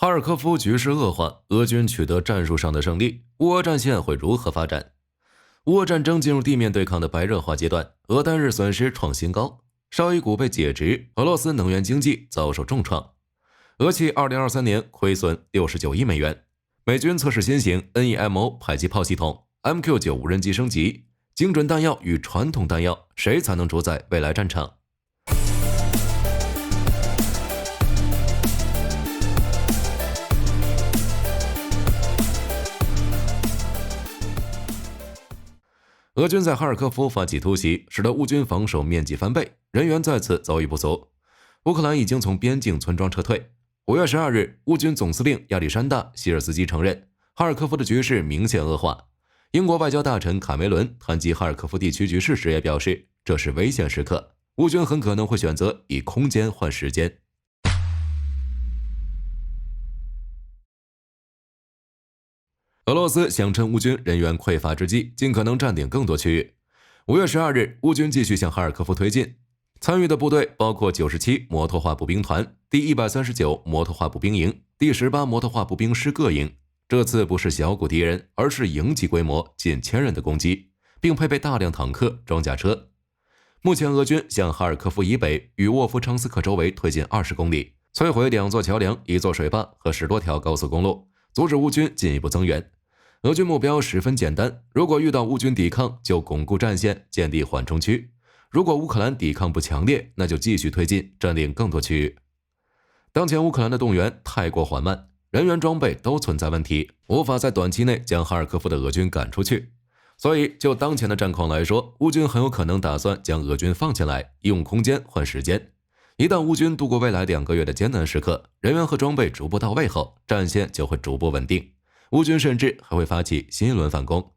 哈尔科夫局势恶化，俄军取得战术上的胜利，乌俄战线会如何发展？乌俄战争进入地面对抗的白热化阶段，俄单日损失创新高，绍伊古被解职，俄罗斯能源经济遭受重创。俄企2023年亏损69亿美元。美军测试新型 NEMO 迫击炮系统 ，MQ9 无人机升级，精准弹药与传统弹药，谁才能主宰未来战场？俄军在哈尔科夫发起突袭，使得乌军防守面积翻倍，人员再次遭遇不足。乌克兰已经从边境村庄撤退。5月12日，乌军总司令亚历山大·希尔斯基承认，哈尔科夫的局势明显恶化。英国外交大臣卡梅伦谈及哈尔科夫地区局势时也表示，这是危险时刻，乌军很可能会选择以空间换时间。俄罗斯想趁乌军人员匮乏之际，尽可能占领更多区域。5月12日，乌军继续向哈尔科夫推进，参与的部队包括97摩托化步兵团、第139摩托化步兵营、第18摩托化步兵师各营。这次不是小股敌人，而是营级规模近1000人的攻击，并配备大量坦克、装甲车。目前，俄军向哈尔科夫以北与沃夫昌斯克周围推进20公里，摧毁2座桥梁、1座水坝和10多条高速公路，阻止乌军进一步增援。俄军目标十分简单，如果遇到乌军抵抗，就巩固战线，建立缓冲区；如果乌克兰抵抗不强烈，那就继续推进，占领更多区域。当前乌克兰的动员太过缓慢，人员装备都存在问题，无法在短期内将哈尔科夫的俄军赶出去。所以就当前的战况来说，乌军很有可能打算将俄军放进来，用空间换时间。一旦乌军度过未来2个月的艰难时刻，人员和装备逐步到位后，战线就会逐步稳定。乌军甚至还会发起新一轮反攻。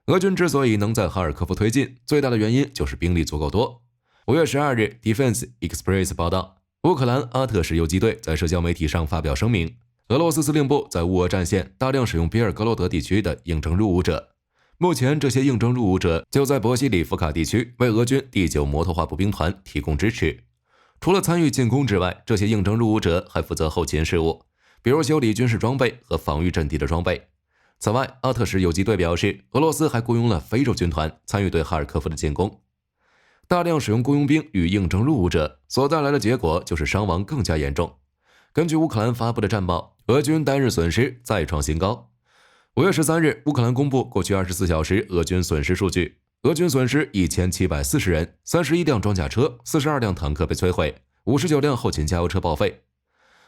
俄军之所以能在哈尔科夫推进，最大的原因就是兵力足够多。5月12日 ，Defense Express 报道，乌克兰阿特什游击队在社交媒体上发表声明，俄罗斯司令部在乌俄战线大量使用比尔格罗德地区的应征入伍者。目前，这些应征入伍者就在博西里夫卡地区为俄军第9摩托化步兵团提供支持。除了参与进攻之外，这些应征入伍者还负责后勤事务，比如修理军事装备和防御阵地的装备。此外，阿特什游击队表示，俄罗斯还雇佣了非洲军团参与对哈尔科夫的进攻。大量使用雇佣兵与应征入伍者所带来的结果就是伤亡更加严重。根据乌克兰发布的战报，俄军单日损失再创新高。5月13日，乌克兰公布过去24小时俄军损失数据，俄军损失1740人，31辆装甲车，42辆坦克被摧毁，59辆后勤加油车报废。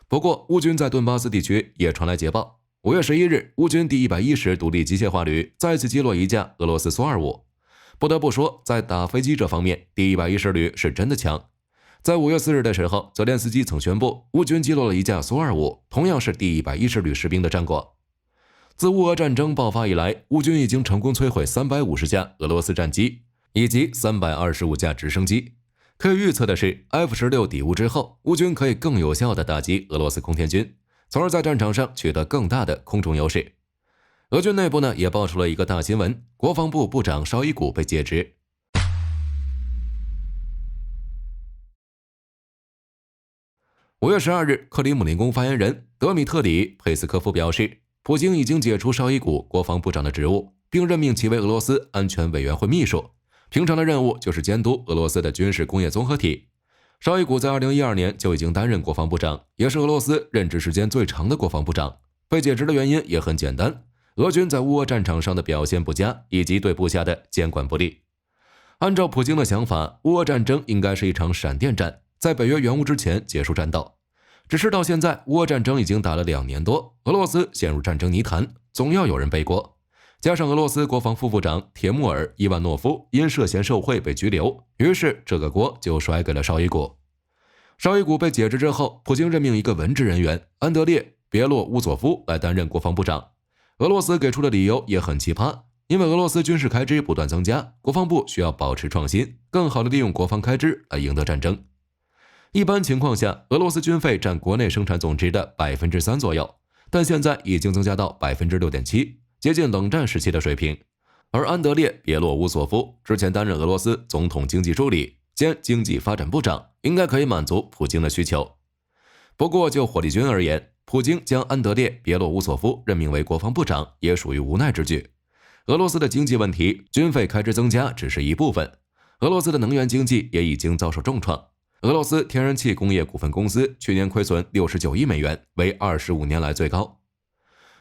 不过，乌军在顿巴斯地区也传来捷报。5月11日，乌军第110独立机械化旅再次击落一架俄罗斯苏25。不得不说，在打飞机这方面，第110旅是真的强。在5月4日的时候，泽连斯基曾宣布，乌军击落了一架苏25，同样是第110旅士兵的战果。自乌俄战争爆发以来，乌军已经成功摧毁350架俄罗斯战机，以及325架直升机。可以预测的是 ，F-16 抵乌之后，乌军可以更有效地打击俄罗斯空天军，从而在战场上取得更大的空中优势。俄军内部呢也爆出了一个大新闻，国防部部长绍伊古被解职。5月12日，克里姆林宫发言人德米特里·佩斯科夫表示，普京已经解除绍伊古国防部长的职务，并任命其为俄罗斯安全委员会秘书。平常的任务就是监督俄罗斯的军事工业综合体。绍伊古在2012年就已经担任国防部长，也是俄罗斯任职时间最长的国防部长。被解职的原因也很简单，俄军在乌俄战场上的表现不佳，以及对部下的监管不力。按照普京的想法，乌俄战争应该是一场闪电战，在北约援乌之前结束战斗。只是到现在，乌俄战争已经打了2年多，俄罗斯陷入战争泥潭，总要有人背锅。加上俄罗斯国防副部长铁木尔·伊万诺夫因涉嫌受贿被拘留，于是这个锅就甩给了绍伊古。绍伊古被解职之后，普京任命一个文职人员安德烈·别洛乌索夫来担任国防部长。俄罗斯给出的理由也很奇葩，因为俄罗斯军事开支不断增加，国防部需要保持创新，更好地利用国防开支来赢得战争。一般情况下，俄罗斯军费占国内生产总值的 3% 左右，但现在已经增加到 6.7%。接近冷战时期的水平。而安德烈·别洛乌索夫之前担任俄罗斯总统经济助理兼经济发展部长，应该可以满足普京的需求。不过就火力军而言，普京将安德烈·别洛乌索夫任命为国防部长也属于无奈之举。俄罗斯的经济问题，军费开支增加只是一部分，俄罗斯的能源经济也已经遭受重创。俄罗斯天然气工业股份公司去年亏损69亿美元，为25年来最高。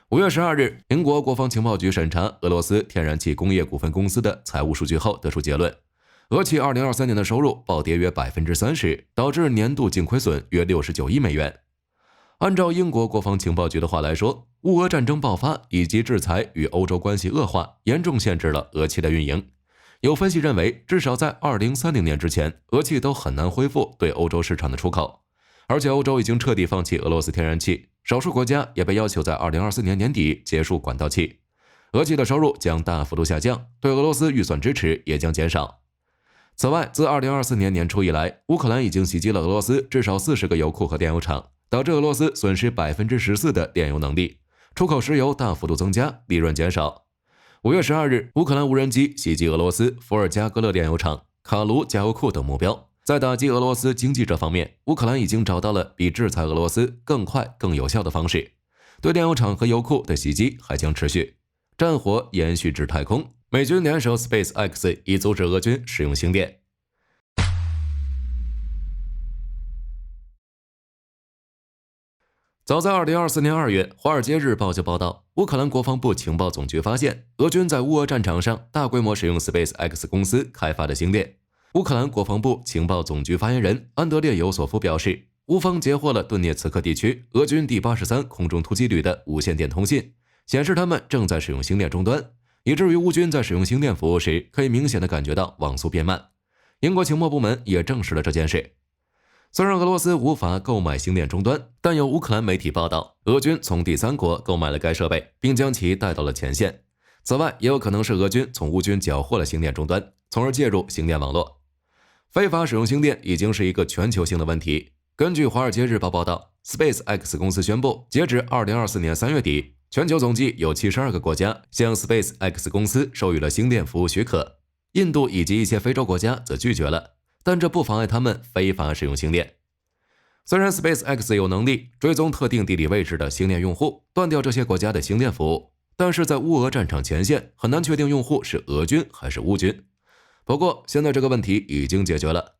5月12日，英国国防情报局审查俄罗斯天然气工业股份公司的财务数据后得出结论，俄企2023年的收入暴跌约 30%， 导致年度净亏损约69亿美元。按照英国国防情报局的话来说，乌俄战争爆发以及制裁与欧洲关系恶化，严重限制了俄企的运营。有分析认为，至少在2030年之前，俄企都很难恢复对欧洲市场的出口。而且欧洲已经彻底放弃俄罗斯天然气，少数国家也被要求在2024年年底结束管道气。俄企的收入将大幅度下降，对俄罗斯预算支持也将减少。此外，自2024年年初以来，乌克兰已经袭击了俄罗斯至少40个油库和电油厂，导致俄罗斯损失 14% 的炼油能力，出口石油大幅度增加，利润减少。5月12日，乌克兰无人机袭击俄罗斯伏尔加格勒炼油厂、卡卢加油库等目标。在打击俄罗斯经济这方面，乌克兰已经找到了比制裁俄罗斯更快、更有效的方式。对炼油厂和油库的袭击还将持续，战火延续至太空。美军联手 SpaceX 以阻止俄军使用星链。早在2024年2月，《华尔街日报》就报道，乌克兰国防部情报总局发现，俄军在乌俄战场上大规模使用 SpaceX 公司开发的星链。乌克兰国防部情报总局发言人安德烈·尤索夫表示，乌方截获了顿涅茨克地区俄军第83空中突击旅的无线电通信，显示他们正在使用星链终端，以至于乌军在使用星链服务时，可以明显地感觉到网速变慢。英国情报部门也证实了这件事。虽然俄罗斯无法购买星链终端，但有乌克兰媒体报道，俄军从第三国购买了该设备，并将其带到了前线。此外，也有可能是俄军从乌军缴获了星链终端，从而介入星链网络。非法使用星链已经是一个全球性的问题。根据《华尔街日报》报道 ，SpaceX 公司宣布，截止2024年3月底，全球总计有72个国家向 SpaceX 公司授予了星链服务许可，印度以及一些非洲国家则拒绝了，但这不妨碍他们非法使用星链。虽然 SpaceX 有能力追踪特定地理位置的星链用户，断掉这些国家的星链服务，但是在乌俄战场前线，很难确定用户是俄军还是乌军。不过，现在这个问题已经解决了。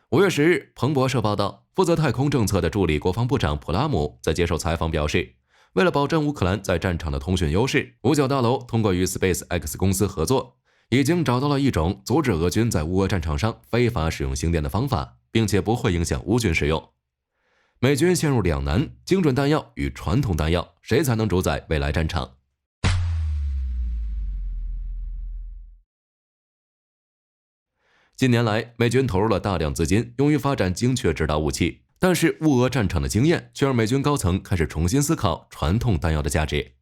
5月10日，彭博社报道，负责太空政策的助理国防部长普拉姆在接受采访表示，为了保证乌克兰在战场的通讯优势，五角大楼通过与 SpaceX 公司合作，已经找到了一种阻止俄军在乌俄战场上非法使用星链的方法，并且不会影响乌军使用。美军陷入两难，精准弹药与传统弹药，谁才能主宰未来战场？近年来，美军投入了大量资金用于发展精确制导武器，但是乌俄战场的经验却让美军高层开始重新思考传统弹药的价值。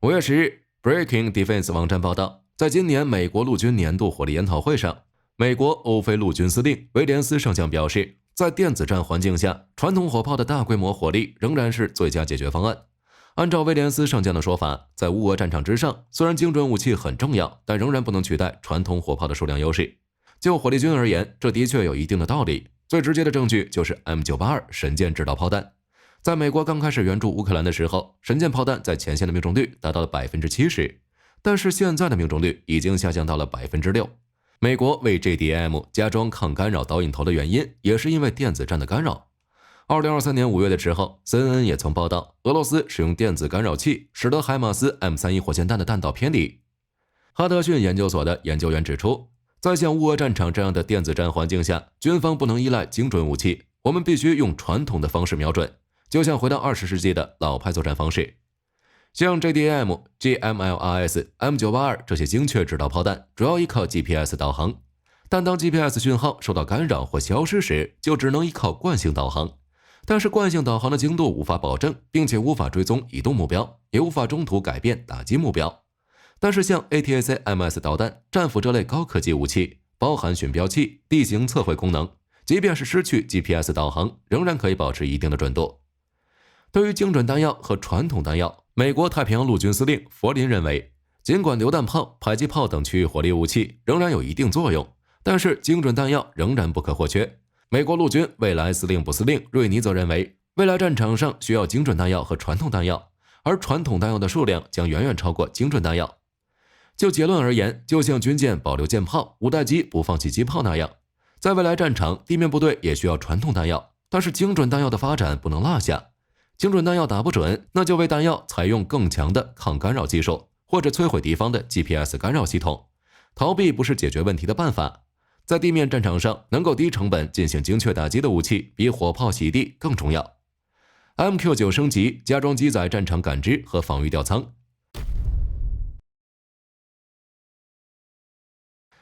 5月10日 ，Breaking Defense 网站报道，在今年美国陆军年度火力研讨会上，美国欧非陆军司令威廉斯上将表示，在电子战环境下，传统火炮的大规模火力仍然是最佳解决方案。按照威廉斯上将的说法，在乌俄战场之上，虽然精准武器很重要，但仍然不能取代传统火炮的数量优势。就火力军而言，这的确有一定的道理。最直接的证据就是 M982 神剑制导炮弹。在美国刚开始援助乌克兰的时候，神剑炮弹在前线的命中率达到了 70%， 但是现在的命中率已经下降到了 6%。美国为 JDAM 加装抗干扰导引头的原因，也是因为电子战的干扰。2023年5月的时候 ，CNN 也曾报道，俄罗斯使用电子干扰器，使得海马斯 M31 火箭弹的弹道偏离。哈德逊研究所的研究员指出，在像乌俄战场这样的电子战环境下，军方不能依赖精准武器，我们必须用传统的方式瞄准，就像回到20世纪的老派作战方式。像 JDAM、GMLRS、M982 这些精确制导炮弹，主要依靠 GPS 导航，但当 GPS 讯号受到干扰或消失时，就只能依靠惯性导航。但是惯性导航的精度无法保证，并且无法追踪移动目标，也无法中途改变打击目标。但是像 ATACMS 导弹、战斧这类高科技武器，包含寻标器、地形测绘功能，即便是失去 GPS 导航，仍然可以保持一定的准度。对于精准弹药和传统弹药，美国太平洋陆军司令弗林认为，尽管榴弹炮、迫击炮等区域火力武器仍然有一定作用，但是精准弹药仍然不可或缺。美国陆军未来司令部司令瑞尼则认为，未来战场上需要精准弹药和传统弹药，而传统弹药的数量将远远超过精准弹药。就结论而言，就像军舰保留舰炮，五代机不放弃机炮那样，在未来战场，地面部队也需要传统弹药，但是精准弹药的发展不能落下。精准弹药打不准，那就为弹药采用更强的抗干扰技术，或者摧毁敌方的 GPS 干扰系统。逃避不是解决问题的办法。在地面战场上，能够低成本进行精确打击的武器，比火炮洗地更重要。MQ9 升级，加装机载战场感知和防御吊舱。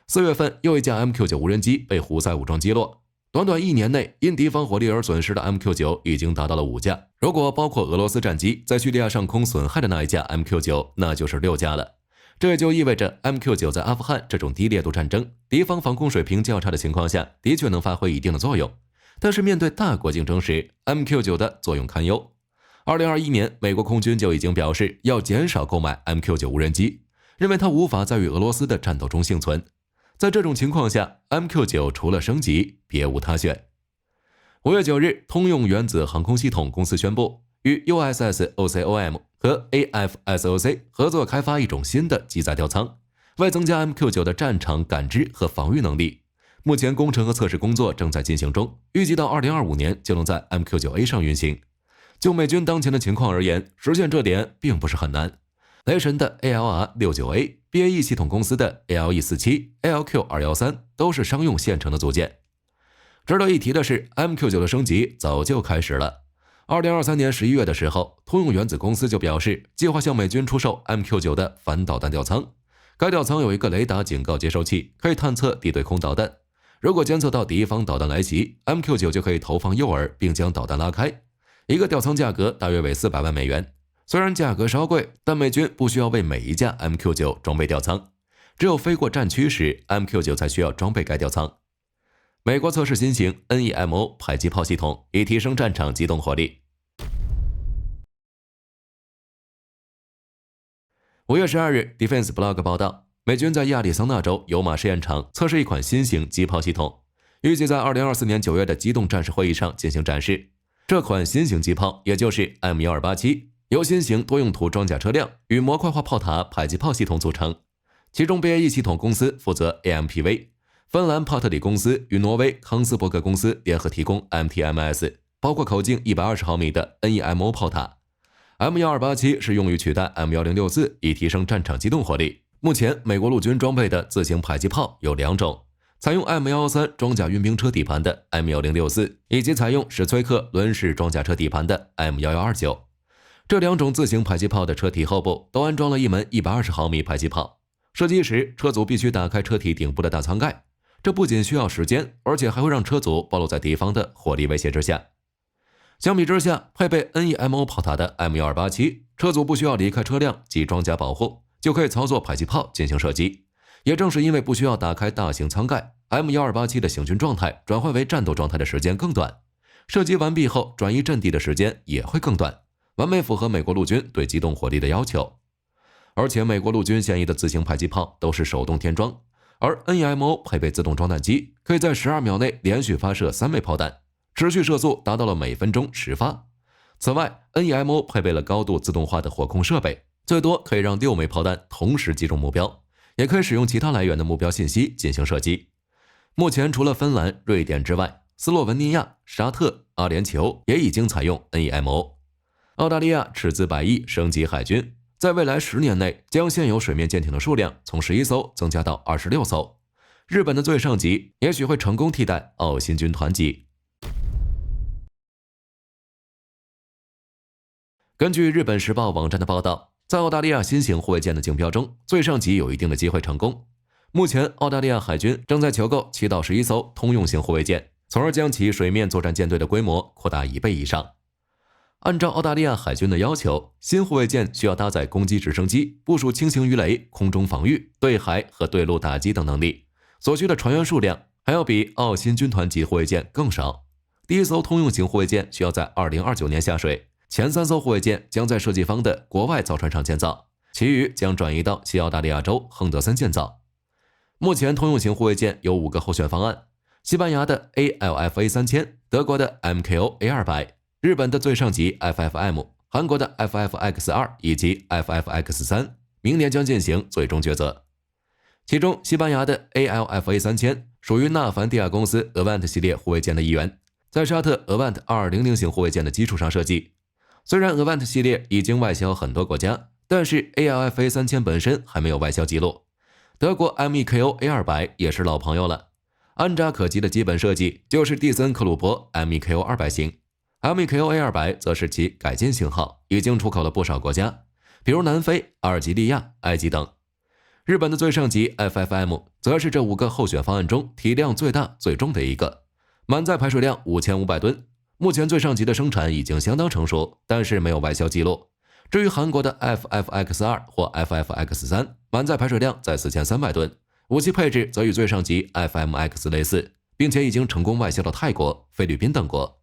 4月份，又一架 MQ9 无人机被胡塞武装击落。短短1年内，因敌方火力而损失的 MQ9 已经达到了5架。如果包括俄罗斯战机在叙利亚上空损害的那一架 MQ9，那就是6架了。这也就意味着 MQ9 在阿富汗这种低烈度战争、敌方防空水平较差的情况下，的确能发挥一定的作用。但是面对大国竞争时 ，MQ9 的作用堪忧。2021年，美国空军就已经表示要减少购买 MQ9 无人机，认为它无法再与俄罗斯的战斗中幸存。在这种情况下 ，MQ9 除了升级，别无他选。5月9日，通用原子航空系统公司宣布，与 USS-OCOM 和 AFSOC 合作开发一种新的机载吊舱，为增加 MQ9 的战场感知和防御能力。目前工程和测试工作正在进行中，预计到2025年就能在 MQ9A 上运行。就美军当前的情况而言，实现这点并不是很难。雷神的 ALR-69A、BAE 系统公司的 ALE-47、ALQ-213 都是商用现成的组件。值得一提的是 ，MQ9 的升级早就开始了。2023年11月的时候，通用原子公司就表示，计划向美军出售 MQ9 的反导弹吊舱。该吊舱有一个雷达警告接收器，可以探测地对空导弹。如果监测到敌方导弹来袭 ，MQ9 就可以投放诱饵，并将导弹拉开。一个吊舱价格大约为400万美元。虽然价格稍贵，但美军不需要为每一架 MQ9 装备吊舱，只有飞过战区时 ，MQ9 才需要装备该吊舱。美国测试新型 NEMO 迫击炮系统，以提升战场机动火力。5月12日 ，Defense Blog 报道，美军在亚利桑那州油马试验场测试一款新型机炮系统，预计在2024年9月的机动战士会议上进行展示。这款新型机炮，也就是 M1287，由新型多用途装甲车辆与模块化炮塔迫击炮系统组成，其中 BAE 系统公司负责 AMPV， 芬兰帕特里公司与挪威康斯伯格公司联合提供 MTMS， 包括口径120毫米的 NEMO 炮塔。M1287 是用于取代 M1064， 以提升战场机动火力。目前，美国陆军装备的自行迫击炮有2种，采用 M113 装甲运兵车底盘的 M1064， 以及采用史崔克轮式装甲车底盘的 M1129。这2种自行迫击炮的车体后部都安装了一门120毫米迫击炮。射击时，车组必须打开车体顶部的大舱盖，这不仅需要时间，而且还会让车组暴露在敌方的火力威胁之下。相比之下，配备 NEMO 炮塔的 M1287， 车组不需要离开车辆及装甲保护，就可以操作迫击炮进行射击。也正是因为不需要打开大型舱盖 ，M1287 的行军状态转换为战斗状态的时间更短，射击完毕后转移阵地的时间也会更短，完美符合美国陆军对机动火力的要求。而且美国陆军现役的自行迫击炮都是手动填装，而 NEMO 配备自动装弹机，可以在12秒内连续发射3枚炮弹，持续射速达到了每分钟10发。此外 ，NEMO 配备了高度自动化的火控设备，最多可以让6枚炮弹同时击中目标，也可以使用其他来源的目标信息进行射击。目前除了芬兰、瑞典之外，斯洛文尼亚、沙特、阿联酋也已经采用 NEMO。澳大利亚斥资100亿升级海军，在未来10年内将现有水面舰艇的数量从11艘增加到26艘。日本的最上级也许会成功替代澳新军团级。根据日本时报网站的报道，在澳大利亚新型护卫舰的竞标中，最上级有一定的机会成功。目前，澳大利亚海军正在求购7到11艘通用型护卫舰，从而将其水面作战舰队的规模扩大1倍以上。按照澳大利亚海军的要求，新护卫舰需要搭载攻击直升机，部署轻型鱼雷、空中防御、对海和对陆打击等能力，所需的船员数量还要比澳新军团级护卫舰更少。第一艘通用型护卫舰需要在2029年下水，前3艘护卫舰将在设计方的国外造船厂建造，其余将转移到西澳大利亚州亨德森建造。目前通用型护卫舰有5个候选方案：西班牙的 ALFA3000、德国的 MKO A200、日本的最上级 FFM、韩国的 FFX2 以及 FFX3 明年将进行最终抉择。其中，西班牙的 ALFA3000 属于纳凡蒂亚公司 Avant 系列护卫舰的一员，在沙特 Avant 2200型护卫舰的基础上设计。虽然 Avant 系列已经外销很多国家，但是 ALFA3000 本身还没有外销记录。德国 MEKO A200 也是老朋友了，安扎可及的基本设计就是蒂森克虏伯 MEKO 200型。MEKO A200 则是其改进型号，已经出口了不少国家，比如南非、阿尔及利亚、埃及等。日本的最上级 FFM 则是这5个候选方案中体量最大最重的一个，满载排水量5500吨。目前最上级的生产已经相当成熟，但是没有外销记录。至于韩国的 FFX2 或 FFX3， 满载排水量在4300吨，武器配置则与最上级 FMX 类似，并且已经成功外销到泰国、菲律宾等国。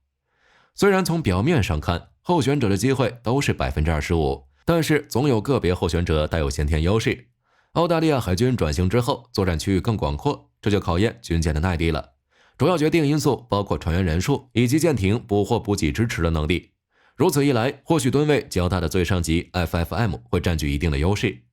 虽然从表面上看，候选者的机会都是 25%， 但是总有个别候选者带有先天优势。澳大利亚海军转型之后，作战区域更广阔，这就考验军舰的耐力了。主要决定因素包括船员人数以及舰艇捕获补给支持的能力。如此一来，或许吨位较大的最上级 FFM 会占据一定的优势。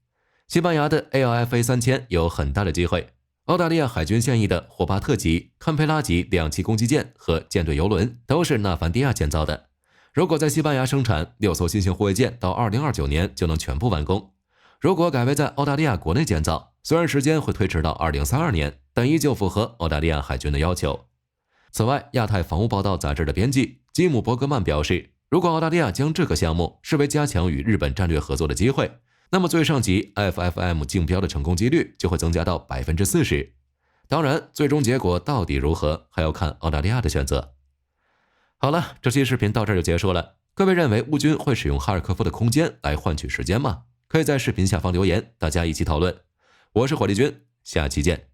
西班牙的 ALFA3000 有很大的机会。澳大利亚海军现役的霍巴特级、堪培拉级2栖攻击舰和舰队油轮都是纳凡蒂亚建造的。如果在西班牙生产6艘新型护卫舰，到2029年就能全部完工。如果改为在澳大利亚国内建造，虽然时间会推迟到2032年，但依旧符合澳大利亚海军的要求。此外，亚太防务报道杂志的编辑基姆·伯格曼表示，如果澳大利亚将这个项目视为加强与日本战略合作的机会，那么最上级 FFM 竞标的成功几率就会增加到 40%。当然，最终结果到底如何，还要看澳大利亚的选择。好了，这期视频到这儿就结束了。各位认为乌军会使用哈尔科夫的空间来换取时间吗？可以在视频下方留言，大家一起讨论。我是火力军，下期见。